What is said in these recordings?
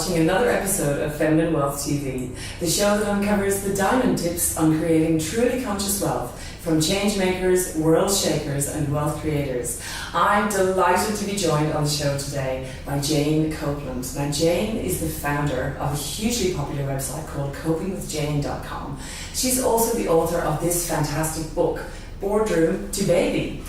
watching another episode of Feminine Wealth TV, the show that uncovers the diamond tips on creating truly conscious wealth from change makers, world shakers and wealth creators. I'm delighted to be joined on the show today by Jane Copeland. Now, Jane is the founder of a hugely popular website called copingwithjane.com. She's also the author of this fantastic book, Boardroom to Baby,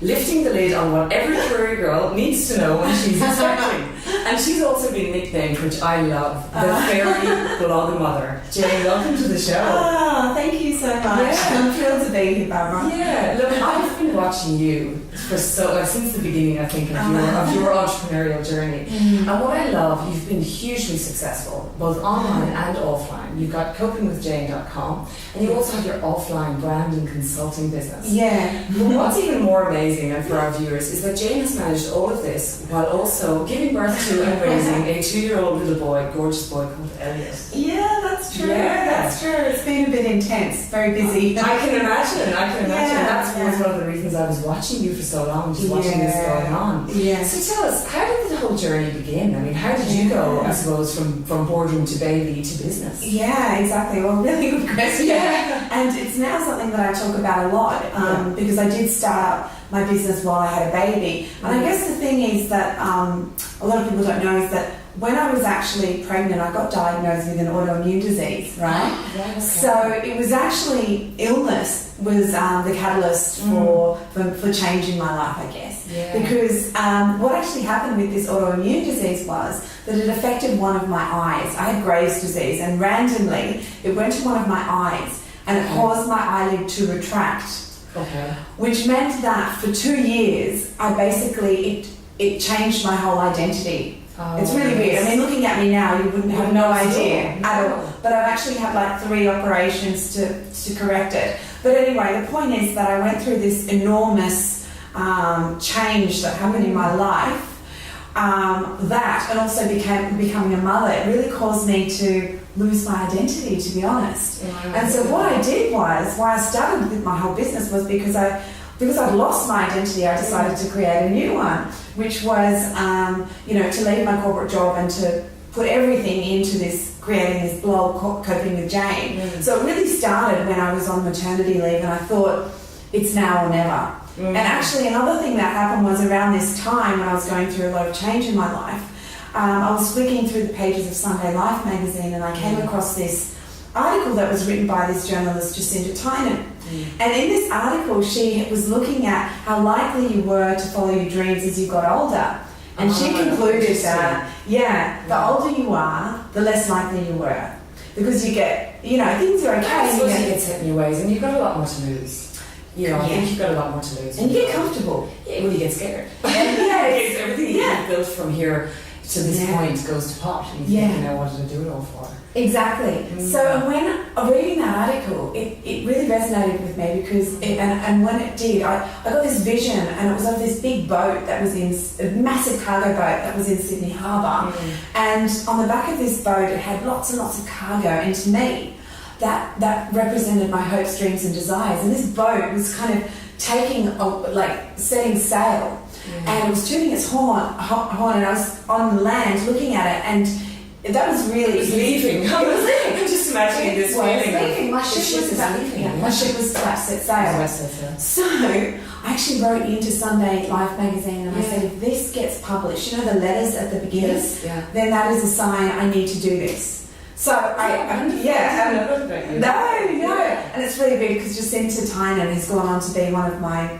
lifting the lid on what every career girl needs to know when she's expecting. And she's also been nicknamed, which I love, the fairy blog mother. Jane, welcome to the show. Oh, thank you so much. Yeah. I'm thrilled to be here, Barbara. Yeah, look, I've been watching you for since the beginning, I think, of your entrepreneurial journey. And what I love, you've been hugely successful, both online and offline. You've got copingwithjane.com, and you also have your offline brand and consulting business. Yeah. But what's even more amazing, and for our viewers, is that Jane has managed all of this while also giving birth to and raising a 2-year-old little boy, gorgeous boy called Elliot. Yeah, that's true. Yeah. That's true. It's been a bit intense, very busy. I can imagine. Yeah, That's one of the reasons I was watching you for so long, just watching this going on. Yeah. So tell us, how did the whole journey begin? I mean, how did you go, I suppose, from boardroom to baby to business? Yeah, exactly. Well, really good question. Yeah. And it's now something that I talk about a lot because I did start up my business while I had a baby. And I guess the thing is that a lot of people don't know is that when I was actually pregnant, I got diagnosed with an autoimmune disease, right? Okay. So it was actually illness was the catalyst for changing my life, I guess. Yeah. Because what actually happened with this autoimmune disease was that it affected one of my eyes. I had Graves' disease, and randomly it went to one of my eyes and it caused my eyelid to retract. Okay. Which meant that for 2 years, I basically, it changed my whole identity. Oh, it's really weird. I mean, looking at me now, you wouldn't have no idea at all. But I've actually had like 3 operations to correct it. But anyway, the point is that I went through this enormous change that happened in my life. That and also becoming a mother, it really caused me to lose my identity, to be honest. And so what I did was, why I started with my whole business was because I'd lost my identity, I decided to create a new one, which was, to leave my corporate job and to put everything into creating this blog, Coping with Jane. So it really started when I was on maternity leave, and I thought, it's now or never. And actually another thing that happened was around this time when I was going through a lot of change in my life, I was flicking through the pages of Sunday Life magazine, and I came across this article that was written by this journalist, Jacinta Tynan. And in this article, she was looking at how likely you were to follow your dreams as you got older. And she concluded that, the older you are, the less likely you were. Because you get, things are okay. I suppose you get set in your ways, and you've got a lot more to lose. I think you've got a lot more to lose. And you get comfortable. Yeah, well, you get scared. Yes. Everything you've built from here to this point goes to pot. And you think, what did I do it all for? Exactly. So when reading that article, it really resonated with me because, and when it did, I got this vision, and it was of this big boat that was a massive cargo boat that was in Sydney Harbour. And on the back of this boat, it had lots and lots of cargo, and to me, that represented my hopes, dreams and desires. And this boat was kind of setting sail, and it was tooting its horn, and I was on land looking at it, and that was really... It was leaving. It was leaving. I'm just imagining this feeling. My ship was about leaving. My ship was about to set sail. So I actually wrote into Sunday Life magazine, and I said, if this gets published, the letters at the beginning, then that is a sign I need to do this. So and it's really big because Jacinta Tynan has gone on to be one of my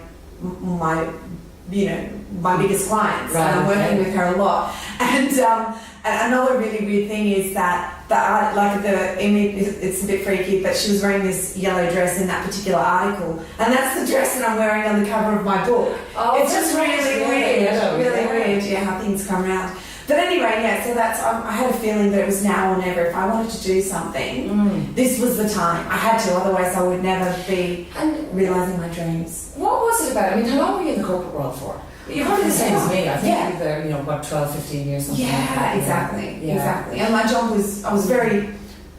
biggest clients, and I'm working with her a lot. And another really weird thing is that the image, it's a bit freaky, but she was wearing this yellow dress in that particular article, and that's the dress that I'm wearing on the cover of my book. It's just really weird, how things come around. But anyway, so that's, I had a feeling that it was now or never. If I wanted to do something, this was the time. I had to, otherwise I would never be realising my dreams. What was it about? I mean, how long were you in the corporate world for? You're probably the same as me. I think you were there, 12, 15 years, something like that. Exactly. And my job I was very,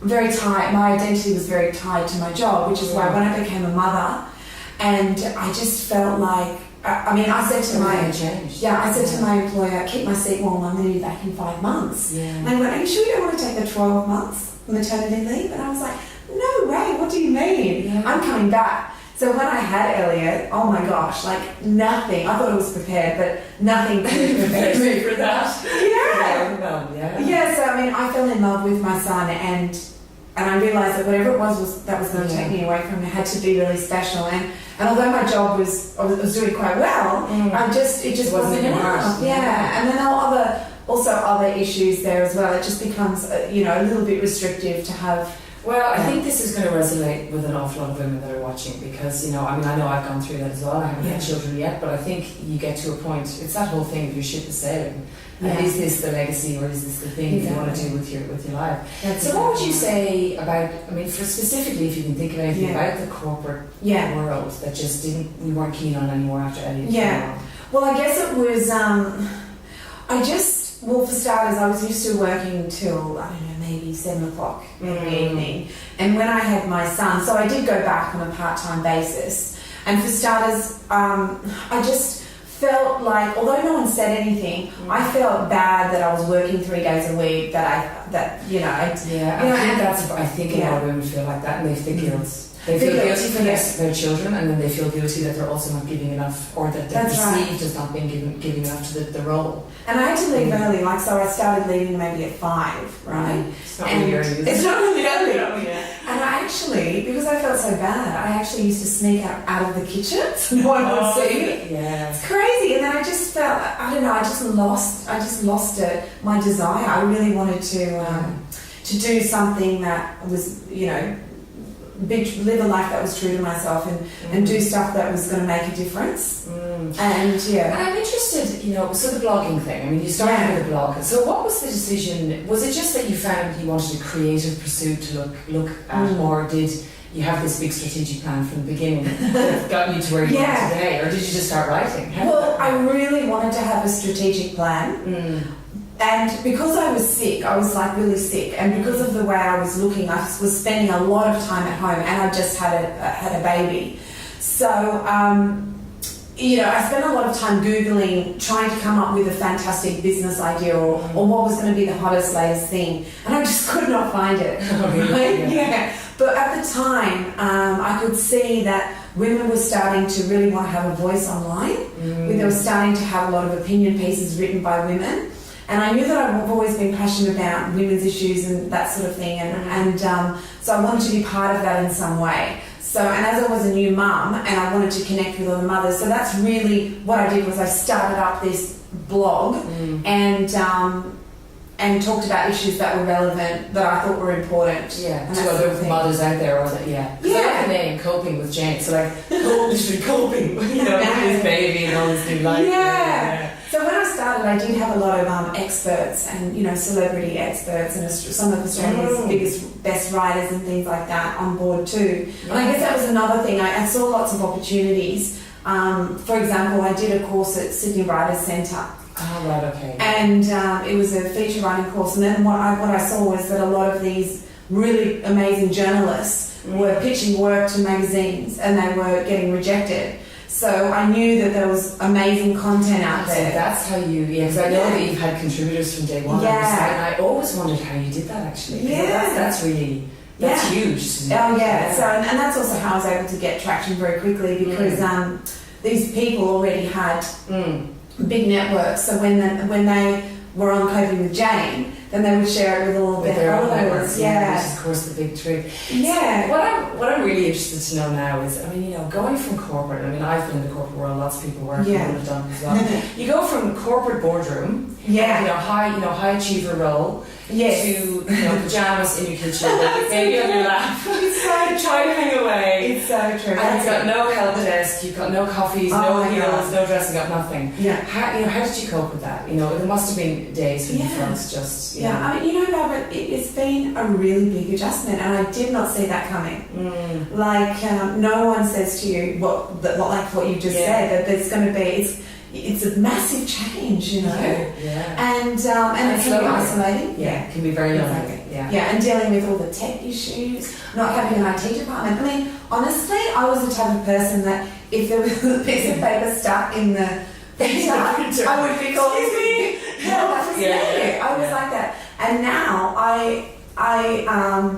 very tied. My identity was very tied to my job, which is why when I became a mother, and I just felt like I said to my changed. I said to my employer, keep my seat warm, I'm going to be back in 5 months. Yeah. And they went, are you sure you don't want to take the 12 months maternity leave? And I was like, no way, what do you mean? Yeah. I'm coming back. So when I had Elliot, oh my gosh, like nothing. I thought I was prepared, but nothing could prepare me for that. Yeah. So I fell in love with my son, and I realised that whatever it was that was going to take me away from him had to be really special. And although my job was doing quite well, it just wasn't enough. Yeah. And then there were other issues there as well. It just becomes a little bit restrictive to have. Well, I think this is going to resonate with an awful lot of women that are watching because, I know I've gone through that as well. I haven't had children yet, but I think you get to a point, it's that whole thing of your ship is sailing. And is this the legacy or is this the thing you want to do with your life? So what would you say about, for specifically if you can think of anything about the corporate world that just we weren't keen on anymore after Elliot? Yeah. Well, I guess it was, for starters, I was used to working till, maybe 7 o'clock every evening. And when I had my son, so I did go back on a part-time basis. And for starters, I just felt like, although no one said anything, I felt bad that I was working 3 days a week, I think a lot of women feel like that and they think guilt. They feel guilty for their children, and then they feel guilty that they're also not giving enough, or that they're perceived as not being giving enough to the role. And I had to leave early, so I started leaving maybe at 5, right? It's not really early. It's not really early. And I actually, because I felt so bad, I actually used to sneak out of the kitchen so no one would see me. Yeah. It's crazy. And then I just felt, I just lost it, my desire. I really wanted to do something that was, live a life that was true to myself and do stuff that was going to make a difference. And I'm interested, so the blogging thing, you started with a blog. So what was the decision? Was it just that you found you wanted a creative pursuit to look at, or did you have this big strategic plan from the beginning that got you to where you are today, or did you just start writing? Well, I really wanted to have a strategic plan. And because I was sick, I was really sick, and because of the way I was looking, I was spending a lot of time at home, and I just had a baby. So, I spent a lot of time Googling, trying to come up with a fantastic business idea or what was going to be the hottest, latest thing, and I just could not find it. But at the time, I could see that women were starting to really want to have a voice online. They were starting to have a lot of opinion pieces written by women. And I knew that I've always been passionate about women's issues and that sort of thing, and so I wanted to be part of that in some way. So, and as I was a new mum, and I wanted to connect with other mothers, so that's really what I did. Was I started up this blog and talked about issues that were relevant, that I thought were important. Yeah, to other mothers out there, or that, I like the name Coping with Jane. So literally coping, with this baby and all this new life. Yeah. So when I started, I did have a lot of experts and celebrity experts and some of Australia's biggest, best writers and things like that on board too. And I guess that was another thing. I saw lots of opportunities. For example, I did a course at Sydney Writers Centre. Oh, right, okay. And it was a feature writing course. And then what I saw was that a lot of these really amazing journalists were pitching work to magazines and they were getting rejected. So I knew that there was amazing content out there. So that's how because I know that you've had contributors from day one. Yeah. And I always wondered how you did that actually. Yeah. That's really, that's huge. Oh yeah. So, and that's also how I was able to get traction very quickly because these people already had big networks. So when they were on Coping with Jane, then they would share it with all their followers. Yeah, which is of course the big trick. Yeah. What I'm really interested to know now is, going from corporate. I've been in the corporate world. Lots of people work would have done as well. You go from corporate boardroom, high achiever role, to pajamas in your kitchen, with baby on your lap, typing away. It's so true. And you've got no help desk, you've got no coffees, no heels, no dressing up, nothing. Yeah. How did you cope with that? There must have been days when you felt just. Barbara, it's been a really big adjustment, and I did not see that coming. No one says to you what you just said, that there's going to be. It's a massive change, and it can be isolating. Yeah, it can be very lonely. And dealing with all the tech issues, not having an IT department. Honestly, I was the type of person that if there was a piece of paper stuck in the printer, I would be calling me. I was like that. And now I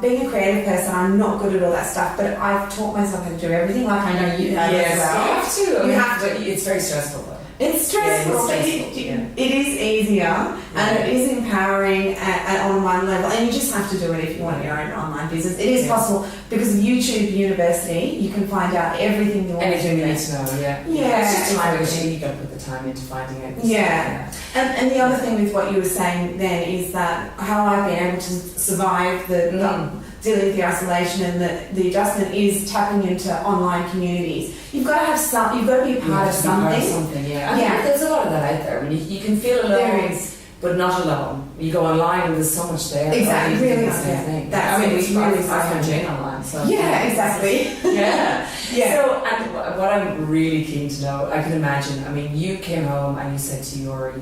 being a creative person, I'm not good at all that stuff, but I've taught myself how to do everything, like I know you have as well. You have to. You have to. It's very stressful though. It's stressful, but it is easier and it is empowering on one level, and you just have to do it if you want your own online business. It is possible because of YouTube University. You can find out everything you want to do. Anything you need to know, Yeah, it's just time because you got to put the time into finding it. And the other thing with what you were saying then is that how I've been able to survive the dealing with the isolation and the adjustment is tapping into online communities. You've got to have you've got to be a part of something. There's a lot of that out there. I mean, you can feel alone, there is. but not alone. You go online and there's so much there. Exactly, really the same thing. I found Jane online. So exactly. Yeah. So, and what I'm really keen to know, I can imagine, I mean, you came home and you said to your,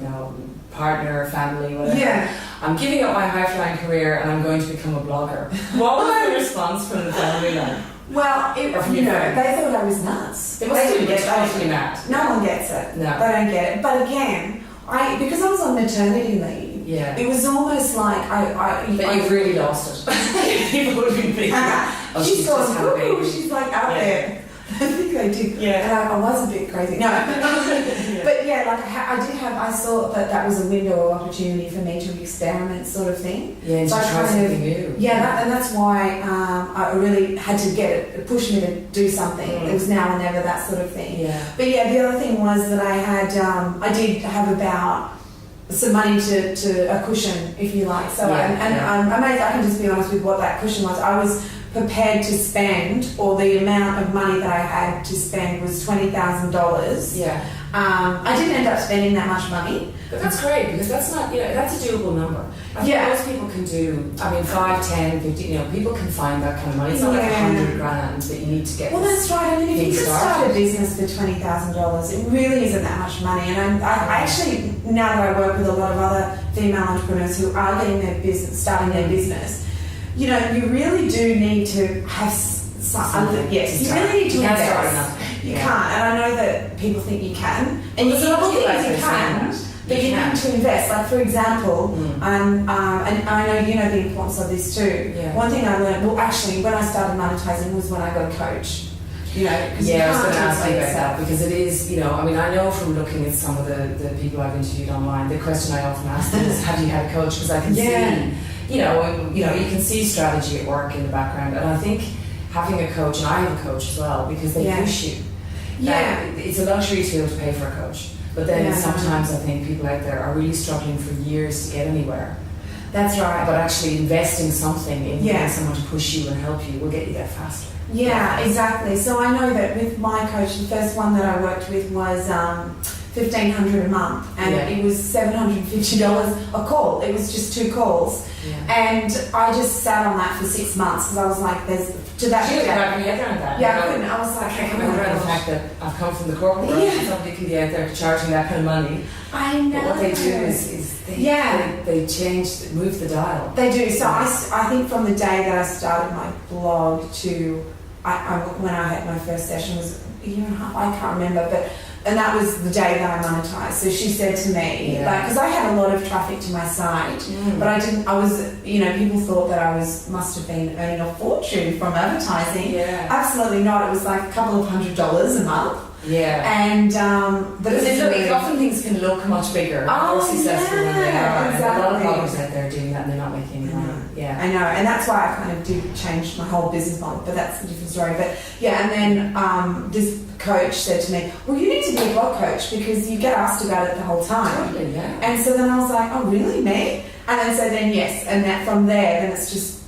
partner, family, whatever, I'm giving up my high-flying career and I'm going to become a blogger. What was the response from the family like? Well, they thought I was nuts. They must have been totally mad. No one gets it. No. They don't get it. But again, because I was on maternity leave, it was almost like But you've really lost it. People would be thinking, she's gone, she's like out there. I think they did. Yeah. And I was a bit crazy. No. But I saw that was a window of opportunity for me to experiment, sort of thing. Yeah, and so to try something new. Yeah, and that's why I really had to push me to do something. It was now or never, that sort of thing. Yeah. But the other thing was that I did have about some money to a cushion, if you like. So I can just be honest with what that cushion was. I was prepared to spend, or the amount of money that I had to spend was $20,000. Yeah. I didn't end up spending that much money. But that's great, because that's not, that's a doable number. I think most people can do, 5, 10, 50, people can find that kind of money. It's not like $100,000 that you need to get. Well, that's right. I mean, if you could start a business for $20,000, it really isn't that much money. And I actually, now that I work with a lot of other female entrepreneurs who are starting their business, you really do need to have something. Yes, you really need to invest. You can't, and I know that people think you can, and you can, but you need to invest. Like, for example, and I know you know the importance of this too. Yeah. One thing I learned, well, actually, when I started monetizing was when I got a coach. I was going to ask you about that, because it is, I know from looking at some of the people I've interviewed online, the question I often ask them is, have you had a coach? Because I can see, you can see strategy at work in the background, and I think having a coach, and I have a coach as well, because they push you. It's a luxury to be able to pay for a coach, but then sometimes I think people out there are really struggling for years to get anywhere. That's right. But actually investing something in getting someone to push you and help you will get you there faster. Yeah, exactly. So I know that with my coach, the first one that I worked with was $1,500 a month, and it was $750 a call. It was just 2 calls, and I just sat on that for 6 months because I was like, "There's to that." You couldn't wrap your head around that. Yeah, I couldn't. I was like, I can't remember the fact that I've come from the corporate world. And somebody could be out there charging that kind of money. I know. But what they do is they move the dial. They do. So I think from the day that I started my blog to when I had my first session was a year and a half. I can't remember, and that was the day that I monetized. So she said to me, because I had a lot of traffic to my site, but I didn't. I was, people thought that I must have been earning a fortune from advertising. Yeah. Absolutely not. It was like a couple of $100 a month. Yeah. And but often things can look much bigger, more successful than they are. Exactly. And a lot of bloggers out there doing that and they're not making any money. Yeah. I know, and that's why I kind of did change my whole business model, but that's a different story. But and then this coach said to me, well, you need to be a blog coach because you get asked about it the whole time. Totally, yeah. And so then I was like, oh, really, me? And then and that from there, then it's just...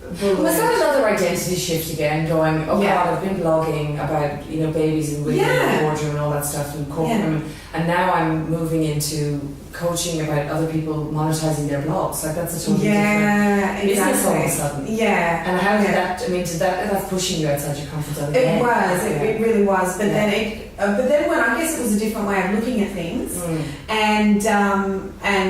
Well, is that another identity shift again, going, God, I've been blogging about, babies and women and Boardroom and all that stuff and corporate women, and now I'm moving into coaching about other people monetizing their blogs. Like, that's a totally different business all of a sudden. Yeah. And how did that's pushing you outside your comfort zone? It was, it really was. But then when I guess it was a different way of looking at things, and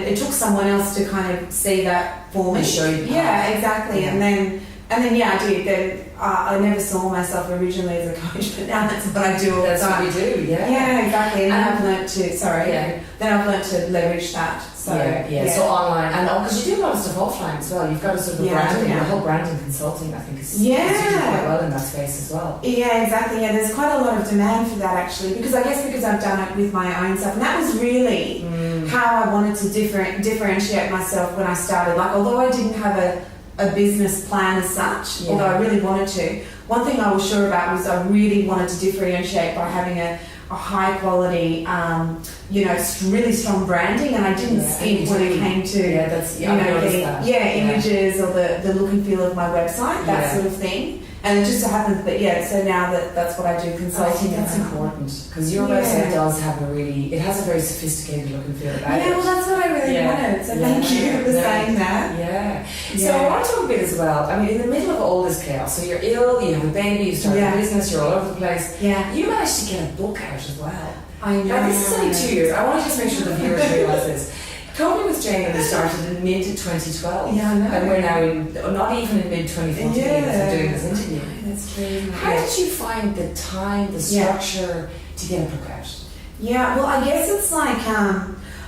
it took someone else to kind of see that for me. And show you. Yeah, exactly. Yeah. And then I did. Then I never saw myself originally as a coach, but now that's what I do all the That's time. what we do, yeah. Yeah, exactly. And then I've learned to, Yeah. then I've learned to leverage that. So, So online, and because you do a lot of stuff offline as well. You've got a sort of branding, the whole branding consulting, I think, is you do quite well in that space as well. Yeah, exactly. Yeah, there's quite a lot of demand for that actually, because I've done it with my own stuff, and that was really how I wanted to differentiate myself when I started. Like, although I didn't have a business plan as such, although I really wanted to, one thing I was sure about was I really wanted to differentiate by having a high quality, really strong branding, and I didn't skimp when it came to getting images or the look and feel of my website, that sort of thing. And it just so happens so now that's what I do, consulting. That's important, because your website does have it has a very sophisticated look and feel about it. Yeah, well, that's what I really wanted, so thank you for saying that. Yeah. So I want to talk a bit as well. I mean, in the middle of all this chaos, so you're ill, you have a baby, you start a business, you're all over the place. Yeah. You managed to get a book out as well. I know. Now, this is only 2 years. I want to just make sure the viewers realise this. Coping with Jane and started in mid-2012. Yeah, I know. And we're now not even in mid-2014 as we're doing this interview. That's true. How did you find the time, the structure to get a book out? Yeah, well, I guess it's like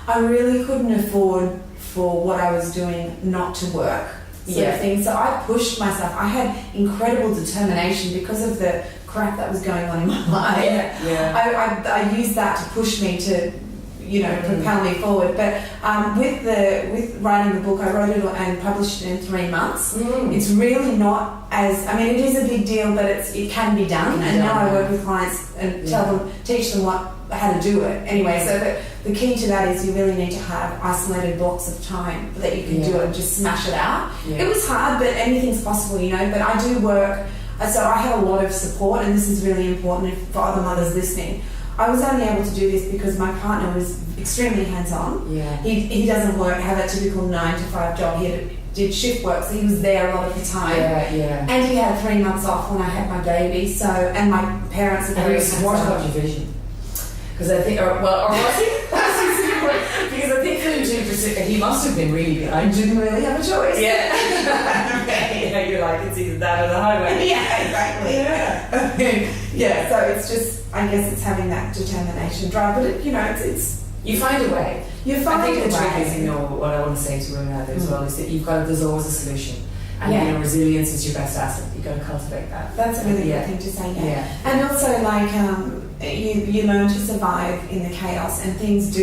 I really couldn't afford for what I was doing not to work sort of thing. So I pushed myself. I had incredible determination because of the crap that was going on in my life. I used that to push me to propel me forward. But with writing the book, I wrote it and published it in 3 months. It's really not it is a big deal, but it can be done. And now I work with clients and teach them how to do it. Anyway, so the key to that is you really need to have isolated blocks of time that you can do it and just smash it out. It was hard, but anything's possible, but I do work. So I have a lot of support, and this is really important for other mothers listening. I was only able to do this because my partner was extremely hands-on. Yeah. He doesn't have a typical 9-to-5 job. He did shift work, so he was there a lot of the time. And he had 3 months off when I had my baby. So, and my parents are very supportive of your vision. Because I think, or was he? Because I think for him too, he must have been really behind. Didn't really have a choice. You're like, it's either that or the highway. Exactly. So it's just, I guess it's having that determination drive, but it's you find a way. I think the trick is, what I want to say to women out there as well is that there's always a solution. And resilience is your best asset. You've got to cultivate that. That's a really good thing to say. And also, you learn to survive in the chaos, and things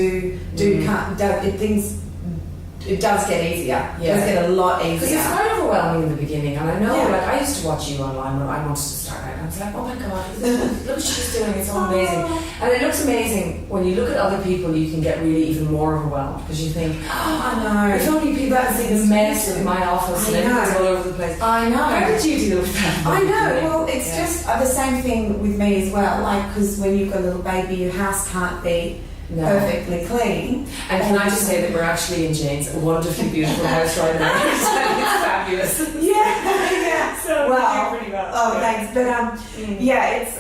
it does get easier. It does get a lot easier. Because it's quite overwhelming in the beginning, and I know, I used to watch you online when I wanted to start out, and I was like, oh my god, look what she's doing, it's all amazing. And it looks amazing. When you look at other people, you can get really even more overwhelmed, because you think, I know. If only people could see the mess of my office and everything's all over the place. I know. How did you deal with that? I know. Well, it's just the same thing with me as well. Because when you've got a little baby, your house can't be perfectly clean. And can I just say that we're actually in Jane's wonderfully beautiful house right now. It's fabulous. So we're doing pretty well. Oh, thanks. But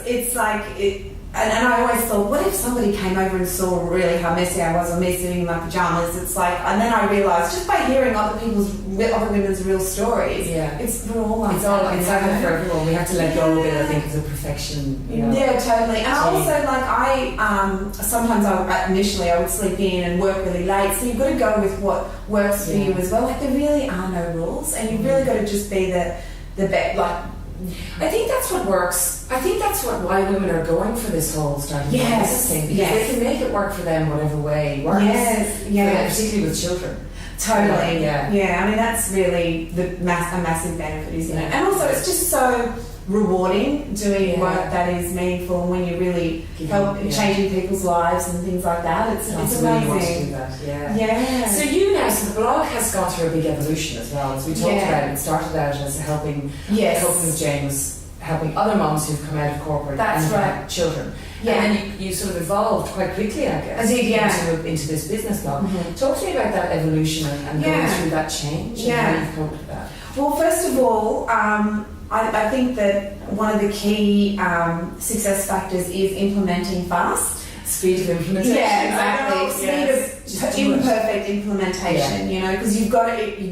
it's like it. And I always thought, what if somebody came over and saw really how messy I was, or me sitting in my pajamas? It's like, and then I realised just by hearing other women's real stories, we're all like it's like for everyone. We have to let go a bit, I think, of the perfection. Yeah, totally. And I also sometimes initially I would sleep in and work really late. So you've got to go with what works for you as well. Like there really are no rules, and you've really got to just be the best. I think that's what works. I think that's why women are going for this whole starting business thing, because they can make it work for them whatever way works. Particularly with children. Totally. I mean, that's really a massive benefit, isn't it? And also, it's just so rewarding doing work that is meaningful, and when you really help changing people's lives and things like that. It's amazing. Really want to do that. So the blog has gone through a big evolution as well. As we talked about, it started out as helping with Jane was helping other moms who've come out of corporate and have children. And then you sort of evolved quite quickly, I guess, into this business blog. Talk to me about that evolution and going through that change and how you've coped with that. Well, first of all, I think that one of the key success factors is implementing fast. Speed of implementation. Yeah, exactly. Yes. Speed of imperfect implementation, you know, because you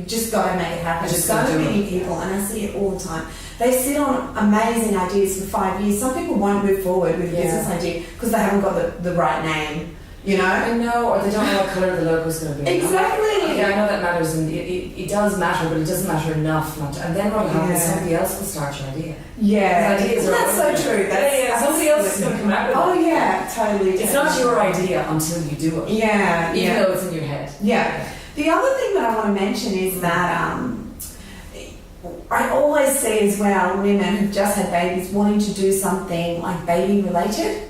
just got to make it happen. Just So gotta do many people, and I see it all the time, they sit on amazing ideas for 5 years. Some people won't move forward with a business idea because they haven't got the right name, you know? I know, or they don't know what colour the logo's going to be. Exactly. Yeah, I know that matters, and it does matter, but it doesn't matter enough. And then what will happen is somebody else will start your idea. Yeah, Ideas that's so true. That's somebody else is going to come out with it. Oh yeah, totally. It's not your idea until you do it. Yeah, even though it's in your head. Yeah. The other thing that I want to mention is that I always see as well women who've just had babies wanting to do something like baby related.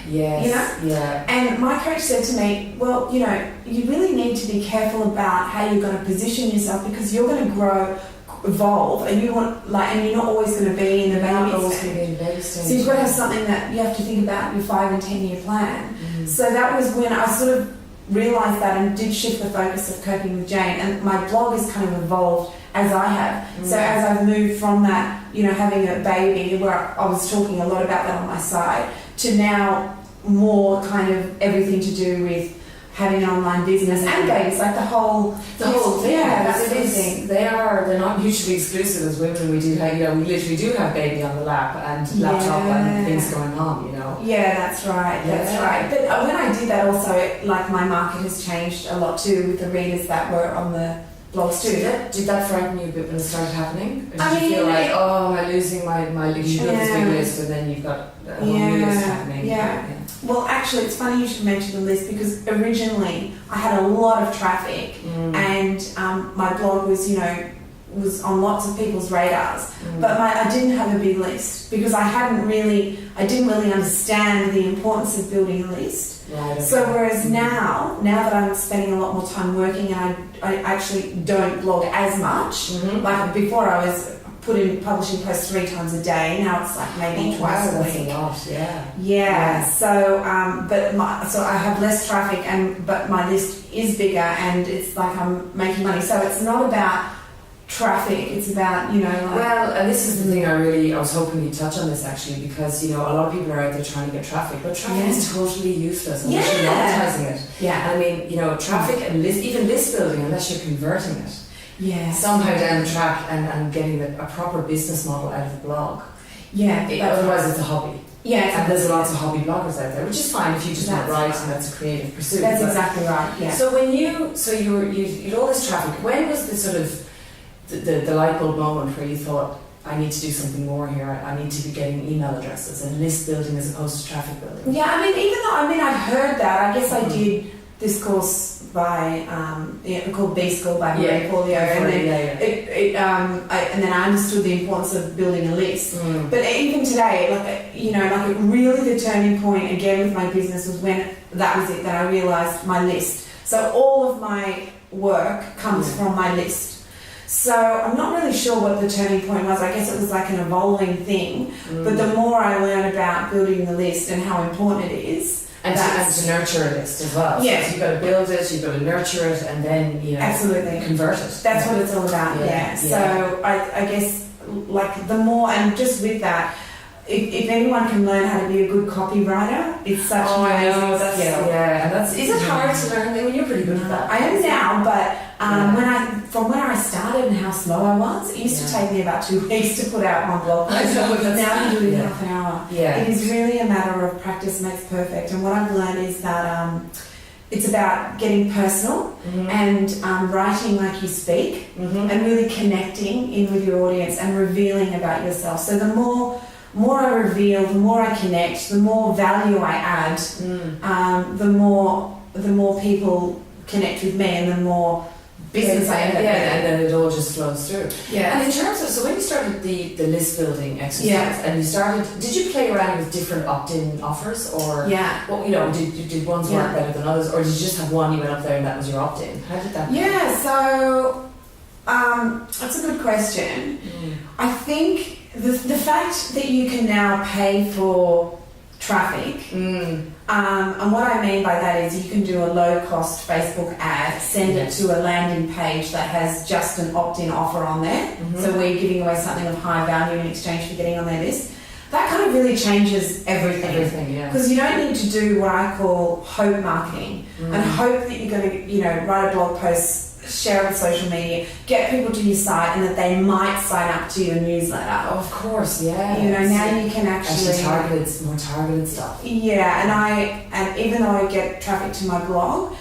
Yes. You know? Yeah. And my coach said to me, well, you know, you really need to be careful about how you're going to position yourself because you're going to grow, evolve, and you want and you're not always going to be in the baby stage. So you've got to have something that you have to think about your 5 and 10 year plan. Mm. So that was when I sort of realised that and did shift the focus of Coping with Jane, and my blog has kind of evolved as I have. Mm. So as I've moved from that, you know, having a baby, where I was talking a lot about that on my side, to now more kind of everything to do with having an online business and babies, like the whole thing. Yeah, that's it is. They're not mutually exclusive as women. We do have, you know, we literally do have baby on the lap and laptop and things going on, you know. Yeah, that's right. That's right. But when I did that, also, like my market has changed a lot too with the readers that were on the blogs too. Did that frighten you a bit when it started happening? Or did you feel like, oh, am I losing my you built this big list and then you've got a whole new list happening? Yeah. Well, actually, it's funny you should mention the list because originally I had a lot of traffic and my blog was, you know, was on lots of people's radars, but I didn't have a big list because I didn't really understand the importance of building a list. Right, so whereas now that I'm spending a lot more time working and I actually don't blog as much, like before I was publishing posts 3 times a day. Now it's like maybe twice a week. That's a lot, yeah. So, so I have less traffic, but my list is bigger, and it's like I'm making money. So it's not about traffic. It's about, you know. Well, and this is the thing I was hoping you'd touch on this actually, because you know a lot of people are out there trying to get traffic, but traffic is totally useless unless you're monetizing it. Yeah. I mean, you know, traffic and even list building, unless you're converting it. Yeah. Somehow down the track and getting a proper business model out of the blog. Yeah. Otherwise, it's a hobby. Yeah. And there's lots of hobby bloggers out there, which is fine if you just want to write and that's a creative pursuit. That's exactly right. Yeah. So when you had all this traffic, when was the sort of the light bulb moment where you thought, I need to do something more here, I need to be getting email addresses and list building as opposed to traffic building? Yeah, I mean, I'd heard that. I guess I did this course by called B School by Marie Forleo, and then I understood the importance of building a list. But even today, like really the turning point again with my business was when that was it, that I realised my list. So all of my work comes from my list. So I'm not really sure what the turning point was. I guess it was like an evolving thing. But the more I learn about building the list and how important it is, and to nurture a list as well. Yeah. So you've got to build it, you've got to nurture it, and then, you know, absolutely convert it. That's what it's all about, yeah. So I guess, like, the more, and just with that, if anyone can learn how to be a good copywriter, it's such an amazing skill. Yeah, and is it hard to learn? I mean, you're pretty good at that. I am now, but from when I started and how slow I was, it used to take me about 2 weeks to put out one blog post. Now I do it in half an hour. Yeah. It is really a matter of practice makes perfect. And what I've learned is that it's about getting personal and writing like you speak and really connecting in with your audience and revealing about yourself. So the more I reveal, the more I connect, the more value I add, the more people connect with me, and the more business I end up with. And then it all just flows through. Yeah. And in terms of, so when you started the list building exercise, and you started, did you play around with different opt-in offers, or well, you know, did ones work better than others, or did you just have one, you went up there and that was your opt-in? How did that? Yeah. So that's a good question. I think the fact that you can now pay for traffic, and what I mean by that is you can do a low-cost Facebook ad, send it to a landing page that has just an opt-in offer on there, so we're giving away something of high value in exchange for getting on their list. that kind of really changes everything. Everything, yeah. Because you don't need to do what I call hope marketing and hope that you're going to, write a blog post, share it on social media, get people to your site, and that they might sign up to your newsletter. Of course, yeah. Now you can actually more targeted stuff. Yeah, and even though I get traffic to my blog,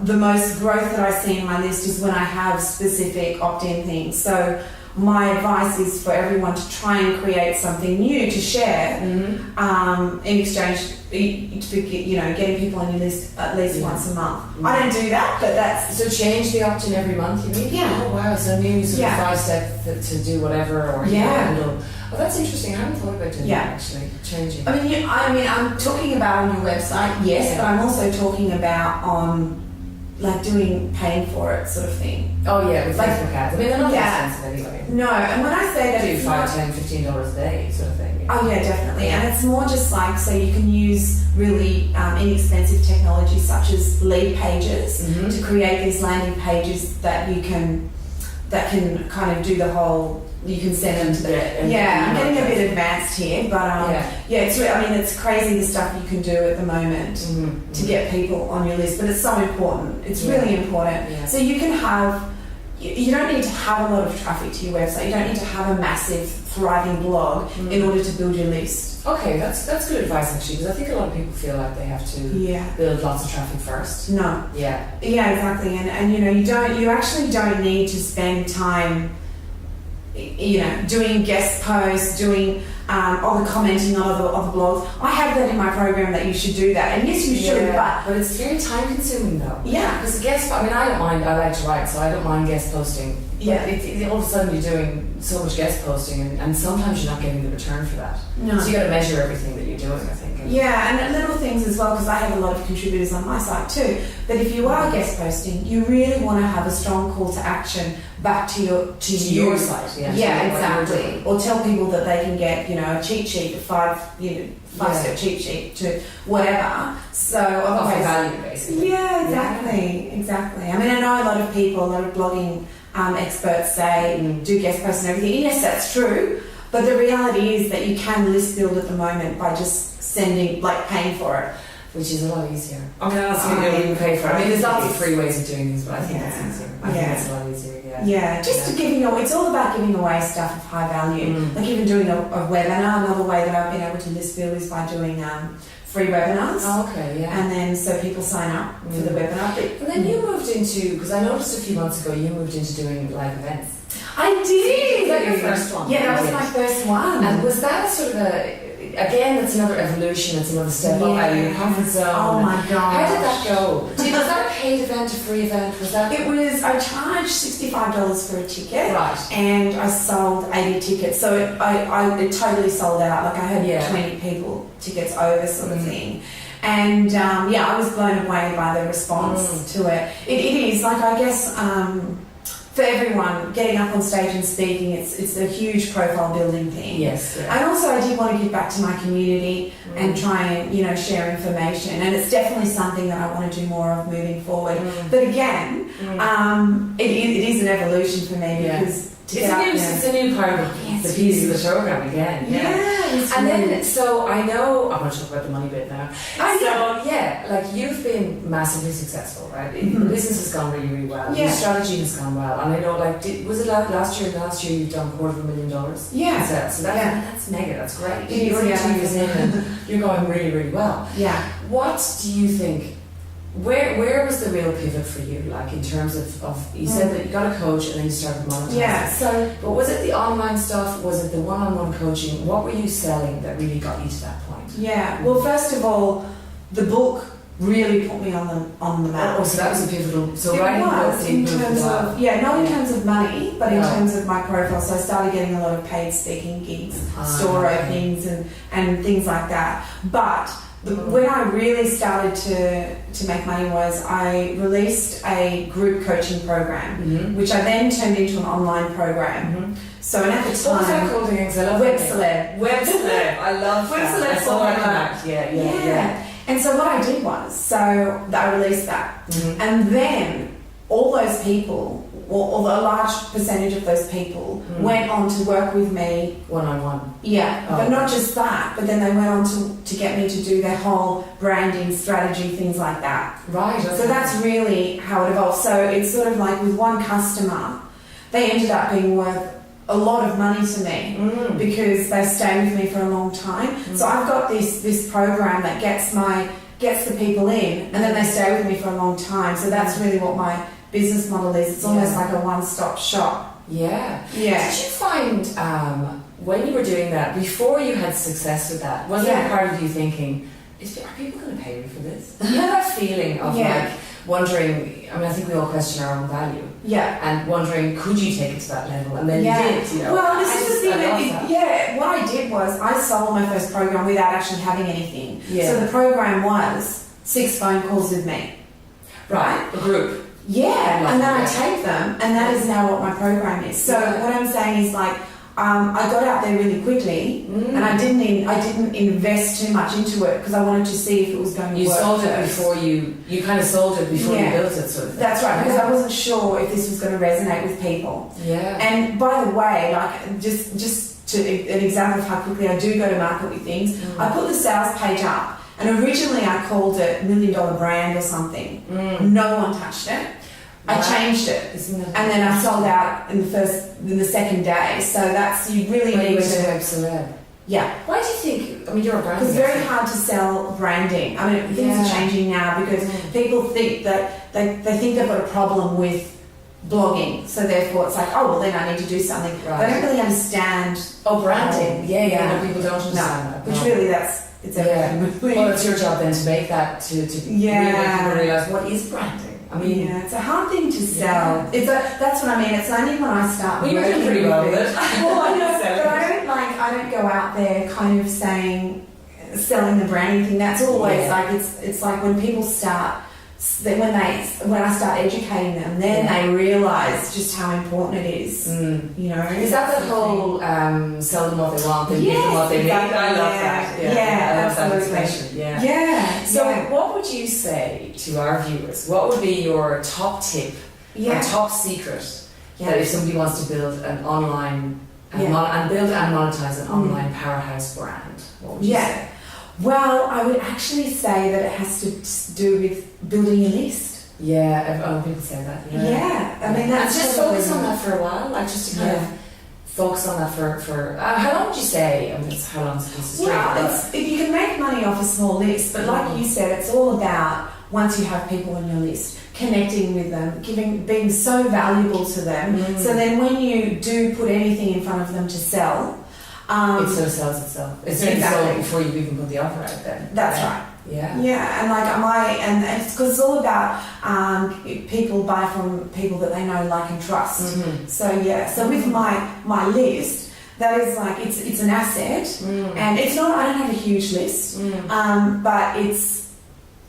the most growth that I see in my list is when I have specific opt-in things. So my advice is for everyone to try and create something new to share in exchange for getting people on your list at least once a month. I don't do that, but that's... So change the opt-in every month, you mean? Yeah. Oh wow, so maybe sort of 5 steps to do whatever, or handle. Oh, that's interesting. I hadn't thought about doing that, actually, changing. I mean, I'm talking about on your website, yes, but I'm also talking about on paying for it sort of thing. Oh yeah, with Facebook ads. I mean, they're not expensive anyway. No, and when I say that do it's $5, $10, $15 a day sort of thing. Oh yeah, definitely. And it's more just so you can use really inexpensive technology such as lead pages to create these landing pages that can kind of do the whole. You can send them to the... I'm getting a bit advanced here, but it's crazy the stuff you can do at the moment to get people on your list, but it's so important. It's really important. Yeah. So you can have... You don't need to have a lot of traffic to your website. You don't need to have a massive, thriving blog in order to build your list. Okay, that's good advice actually, because I think a lot of people feel like they have to build lots of traffic first. No. Yeah, exactly. And you actually don't need to spend time doing guest posts, doing or the commenting on other blogs. I have that in my program that you should do that, and yes, you should, but it's very time consuming though. Yeah, because I don't mind. I like to write, so I don't mind guest posting. Yeah, all of a sudden you're doing so much guest posting, and sometimes you're not getting the return for that. No, so you got to measure everything that you're doing, I think. And little things as well, because I have a lot of contributors on my site too. But if you are guest posting, you really want to have a strong call to action back to your site. Yeah, exactly. Or tell people that they can get a cheat sheet, a five-step cheat sheet to whatever. So otherwise, value basically. Yeah, exactly. I mean, I know a lot of blogging experts say do guest posts and everything. Yes, that's true. But the reality is that you can list build at the moment by just paying for it. Which is a lot easier. I mean, that's what you can pay for it. I mean, there's lots of free ways of doing things, but I think that's easier. I think that's a lot easier, giving away. It's all about giving away stuff of high value. Like even doing a webinar. Another way that I've been able to list build is by doing free webinars. Oh, okay, yeah. And then so people sign up for the webinar. And then you moved into, because I noticed a few months ago, you moved into doing live events. I did. Was that your first one? Yeah, that was my first one. And was that sort of again, that's another evolution, it's another step up out of your comfort zone. Oh my god! How did that go? Was that a paid event, a free event? Was that? It was. I charged $65 for a ticket, right? And I sold 80 tickets, so it totally sold out. Like I had 20 people tickets over, sort of thing. And I was blown away by the response to it. It is I guess. For everyone, getting up on stage and speaking, it's a huge profile building thing. Yes. Yeah. And also I did want to give back to my community and try and share information. And it's definitely something that I want to do more of moving forward. But again, it is an evolution for me because it's a new part of the piece of the program again. Then, so I know, I'm going to talk about the money bit now. You've been massively successful, right? The business has gone really, really well. Your strategy has gone well. And I know, was it last year you've done $250,000? Yeah. So that's mega, that's great. You're 2 years in and you're going really, really well. Yeah. What do you think? Where was the real pivot for you? Like in terms of you said that you got a coach and then you started monetizing. Yeah. But was it the online stuff? Was it the one-on-one coaching? What were you selling that really got you to that point? Yeah. Well, first of all, the book really put me on the map. Oh, so that was a pivotal. So writing books in terms of not in terms of money, but in terms of my profile. So I started getting a lot of paid speaking gigs, store openings, and things like that. But when I really started to make money was I released a group coaching program, which I then turned into an online program. So and at the time, what was that called again? Web Celeb. Web Celeb. I love Web that. Celeb. Yeah. And so what I did was, I released that, and then all those people or a large percentage of those people went on to work with me one-on-one. Yeah, but not just that, but then they went on to get me to do their whole branding strategy, things like that. Right. Okay. So that's really how it evolved. So it's sort of like with one customer, they ended up being worth a lot of money to me because they stay with me for a long time. So I've got this program that gets the people in, and then they stay with me for a long time. So that's really what my business model is. It's almost like a one-stop shop. Yeah. Yeah. Did you find when you were doing that, before you had success with that, was there a part of you thinking, are people going to pay me for this? You know that feeling of like wondering, I mean, I think we all question our own value. Yeah. And wondering, could you take it to that level? And then you did, you know. Well, this is the thing. What I did was I sold my first program without actually having anything. Yeah. So the program was 6 phone calls with me. Right? A group. Yeah. And then I take them, and that is now what my program is. So what I'm saying is like, I got out there really quickly, and I didn't invest too much into it because I wanted to see if it was going to work. You sold it before you kind of sold it before you built it, sort of thing. That's right, because I wasn't sure if this was going to resonate with people. Yeah. And by the way, like just to an example of how quickly I do go to market with things, I put the sales page up, and originally I called it $1 Million Brand or something. No one touched it. I changed it, and then I sold out in the second day. So that's, you really need to celeb. Yeah. Why do you think? I mean, you're a brand. It's very hard to sell branding. I mean, things are changing now because people think that they think they've got a problem with blogging, so therefore it's like, oh well, then I need to do something. Right. They don't really understand. Oh, branding. No, people don't understand that. Which really, it's everything. Well, it's your job then to make that to really make people realise what is branding. I mean, it's a hard thing to sell. That's what I mean. It's only when I start. Well, you're doing pretty well with it. Well, I know, but I don't go out there kind of selling the branding thing. That's always like it's like when people start. When I start educating them, then they realise just how important it is. You know, is that the whole sell them what they want, then give them what they need? I love that. I love that expression. So, what would you say to our viewers? What would be your top tip, or top secret, that if somebody wants to build an online and build and monetize an online powerhouse brand? What would you say? Well, I would actually say that it has to do with building a list. Yeah, other people say that. I mean, that's just focus on that for a while, like just to kind of focus on that for how long would you say? I mean, it's how long is a piece of string? Well, you can make money off a small list, but like you said, it's all about once you have people on your list, connecting with them, being so valuable to them. So then when you do put anything in front of them to sell, it sort of sells itself. It's sold before you even put the offer out there. That's right. Yeah, and like and it's because it's all about people buy from people that they know, like, and trust. So with my list, that is like it's an asset, and it's not. I don't have a huge list, but it's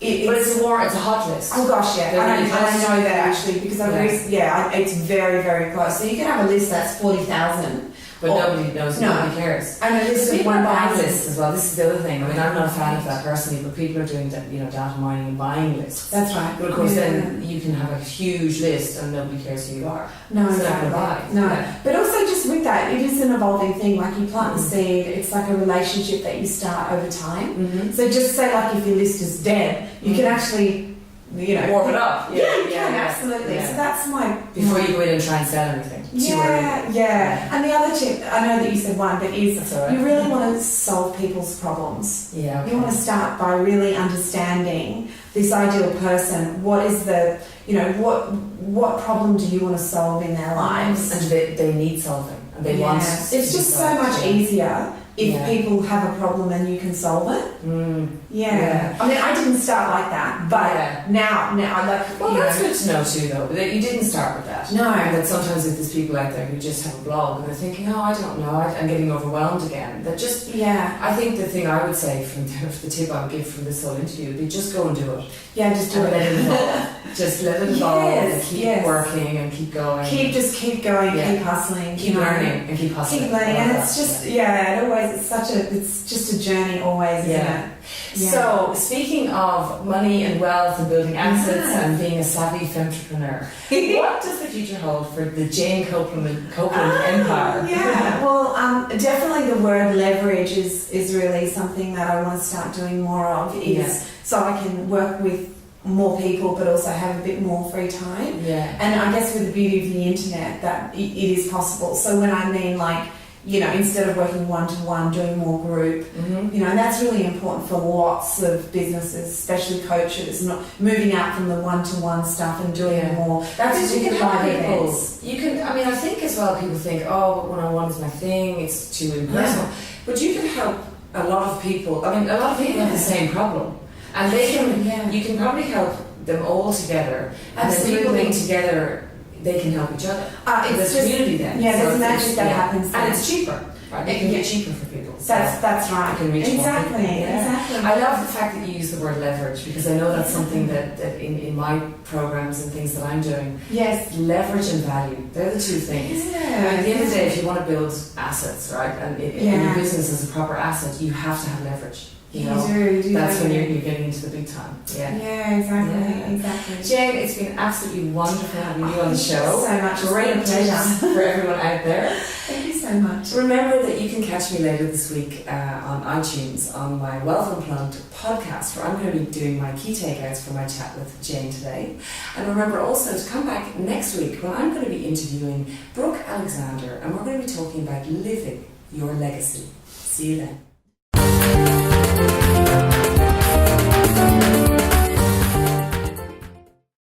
a hot list. Oh gosh, I know that actually because it's very, very close. So you can have a list that's 40,000. But nobody knows, nobody cares. And a list of one buying lists as well. This is the other thing. I mean, I'm not a fan of that personally, but people are doing data mining and buying lists. That's right. But of course, then you can have a huge list and nobody cares who you are. No, so exactly. Buy. No, but also just with that, it is an evolving thing. Like you plant the seed, it's like a relationship that you start over time. So just say like if your list is dead, you can actually warm it up. You can absolutely. So that's before you go in and try and sell anything. And the other tip, I know that you said one, but is you really want to solve people's problems. You want to start by really understanding this ideal person. What is the what problem do you want to solve in their lives? And they need solving. And they want. It's just so much easier. If people have a problem and you can solve it. I mean, I didn't start like that, but now I like. Well, that's good to know too, though. That you didn't start with that. No. And that sometimes there's people out there who just have a blog and they're thinking, oh, I don't know, I'm getting overwhelmed again. That just. I think the thing I would say from the tip I would give from this whole interview would be just go and do it. Just do it. Let it evolve. Just let it evolve and keep working and keep going. Keep going, keep hustling, keep learning and keep hustling. Keep learning, and it's just it always it's just a journey always, isn't it? Yeah. So, speaking of money and wealth and building assets and being a savvy femtrepreneur, what does the future hold for the Jane Copeland empire? Yeah, well, definitely the word leverage is really something that I want to start doing more of, so I can work with more people but also have a bit more free time. Yeah. And I guess with the beauty of the internet that it is possible. So when I mean like, you know, instead of working one-to-one, doing more group, you know, and that's really important for lots of businesses, especially coaches, not moving out from the one-to-one stuff and doing more. That's because you can help people. You can, I mean, I think as well, people think, oh, one-on-one is my thing, it's too impersonal. But you can help a lot of people. I mean, a lot of people have the same problem. And they can, you can probably help them all together. And then people being together, they can help each other. There's community then. Yeah, there's magic that happens there. And it's cheaper. Right? It can get cheaper for people. So that's right. You can reach exactly. I love the fact that you use the word leverage, because I know that's something that in my programs and things that I'm doing. Yes. Leverage and value. They're the two things. Yeah. At the end of the day, if you want to build assets, right, and your business is a proper asset, you have to have leverage. You know, you do that's when you're getting into the big time. Yeah, exactly. Jane, it's been absolutely wonderful having you on the show. So much. Great pleasure for everyone out there. Thank you so much. Remember that you can catch me later this week on iTunes on my Wealth Unplugged podcast, where I'm going to be doing my key takeouts from my chat with Jane today. And remember also to come back next week when I'm going to be interviewing Brooke Alexander, and we're going to be talking about living your legacy. See you then.